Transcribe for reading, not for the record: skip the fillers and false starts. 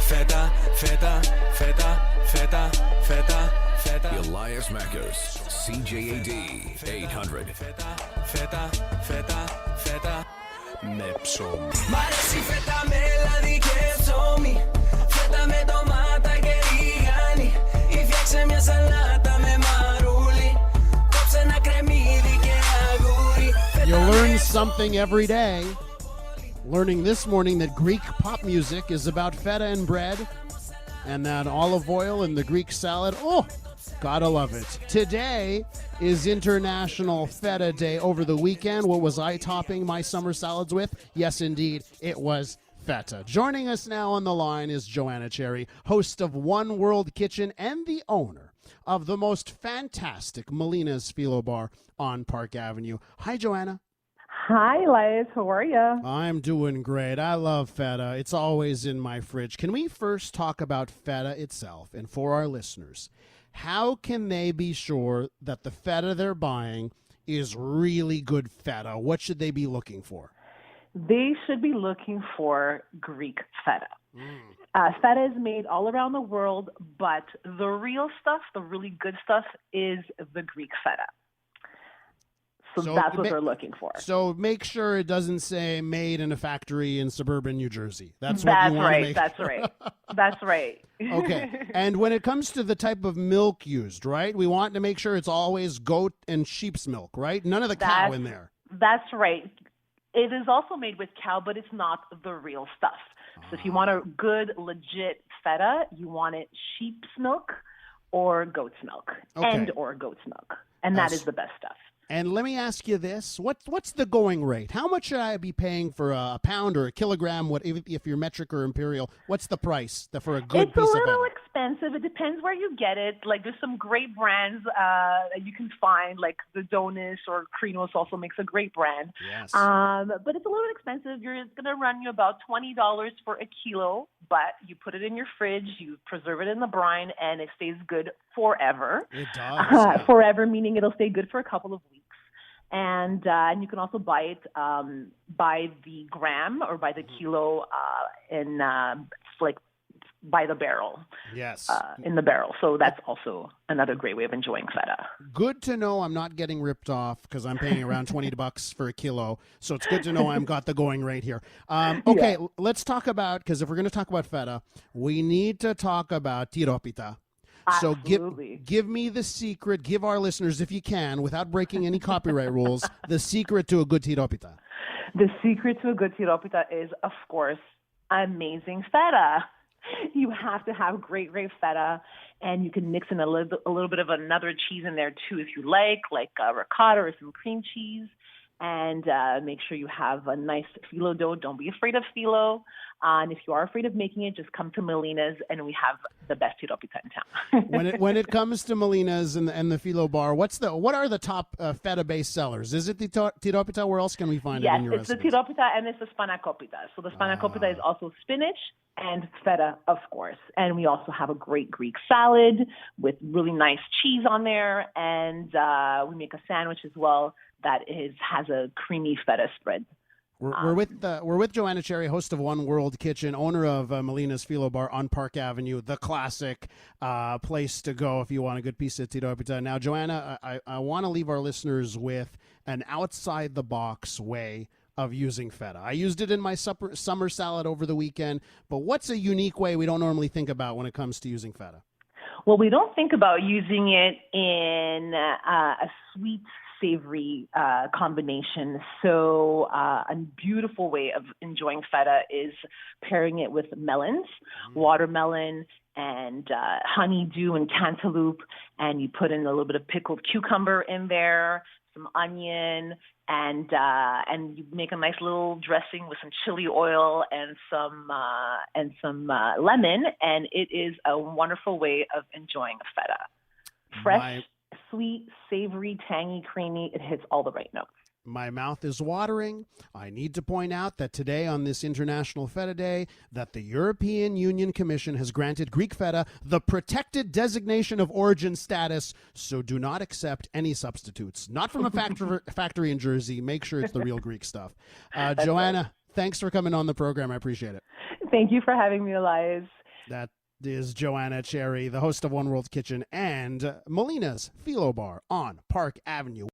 Feta, feta, feta, feta, feta, feta. Elias Mackers, CJAD 800. Feta, feta, feta, feta. με ψωμί. Μ' αρέσει φέτα με λάδι και ψωμί. Φέτα με ντομάτα και ριγάνι. Ή φτιάξε μια σαλάτα με μαρούλι. Κόψε ένα κρεμμύδι και αγούρι. You learn something every day. Learning this morning that Greek pop music is about feta and bread and that olive oil and the Greek salad. Oh, gotta love it. Today is International Feta Day. Over the weekend, what was I topping my summer salads with? Yes, indeed, it was feta. Joining us now on the line is Joanna Chery, host of One World Kitchen and the owner of the most fantastic Melina's Phyllo bar on Park Avenue. Hi, Joanna. Hi, Elias. How are you? I'm doing great. I love feta. It's always in my fridge. Can we first talk about feta itself? And for our listeners, how can they be sure that the feta they're buying is really good feta? What should they be looking for? They should be looking for Greek feta. Feta is made all around the world, but the real stuff, the really good stuff, is the Greek feta. So that's what they're looking for. So make sure it doesn't say made in a factory in suburban New Jersey. That's what you want to make. That's right. That's right. Okay. And when it comes to the type of milk used, right, we want to make sure it's always goat and sheep's milk, right? None of the cow in there. That's right. It is also made with cow, but it's not the real stuff. So if you want a good, legit feta, you want it sheep's milk or goat's milk or goat's milk. And that is the best stuff. And let me ask you this. What's the going rate? How much should I be paying for a pound or a kilogram, if you're metric or imperial? What's the price for a good piece of feta? It's a little expensive. It depends where you get it. Like, there's some great brands that you can find, like the Donis or Krinos also makes a great brand. Yes. But it's a little expensive. It's going to run you about $20 for a kilo, but you put it in your fridge, you preserve it in the brine, and it stays good forever. It does. Forever, meaning it'll stay good for a couple of weeks. And you can also buy it by the gram or by the kilo by the barrel. Yes. In the barrel. So that's also another great way of enjoying feta. Good to know I'm not getting ripped off because I'm paying around $20 for a kilo. So it's good to know I've got the going rate here. Okay, let's talk about, because if we're going to talk about feta, we need to talk about tiropita. So give me the secret, give our listeners, if you can, without breaking any copyright rules, the secret to a good tiropita. The secret to a good tiropita is, of course, amazing feta. You have to have great feta, and you can mix in a little bit of another cheese in there, too, if you like ricotta or some cream cheese. And make sure you have a nice phyllo dough. Don't be afraid of phyllo. And if you are afraid of making it, just come to Melina's, and we have the best tiropita in town. when it comes to Melina's and the phyllo bar, what are the top feta-based sellers? Is it the tiropita? Where else can we find it in your recipes? Yes, it's the tiropita and it's the spanakopita. So the spanakopita is also spinach and feta, of course. And we also have a great Greek salad with really nice cheese on there. And we make a sandwich as well that has a creamy feta spread. We're with Joanna Chery, host of One World Kitchen, owner of Melina's Phyllo Bar on Park Avenue, the classic place to go if you want a good piece of tiropita. Now, Joanna, I want to leave our listeners with an outside-the-box way of using feta. I used it in my summer salad over the weekend, but what's a unique way we don't normally think about when it comes to using feta? Well, we don't think about using it in a sweet, savory combination. So a beautiful way of enjoying feta is pairing it with melons, watermelon, and honeydew and cantaloupe, and you put in a little bit of pickled cucumber in there, some onion, and you make a nice little dressing with some chili oil and some lemon, and it is a wonderful way of enjoying a feta. Fresh, sweet, savory, tangy, creamy. It hits all the right notes. My mouth is watering. I need to point out that today on this International Feta Day, that the European Union Commission has granted Greek feta the protected designation of origin status, so do not accept any substitutes. Not from a factory in Jersey. Make sure it's the real Greek stuff. Joanna, thanks for coming on the program. I appreciate it. Thank you for having me, Elias. That is Joanna Chery, the host of One World Kitchen and Melina's Phyllo Bar on Park Avenue.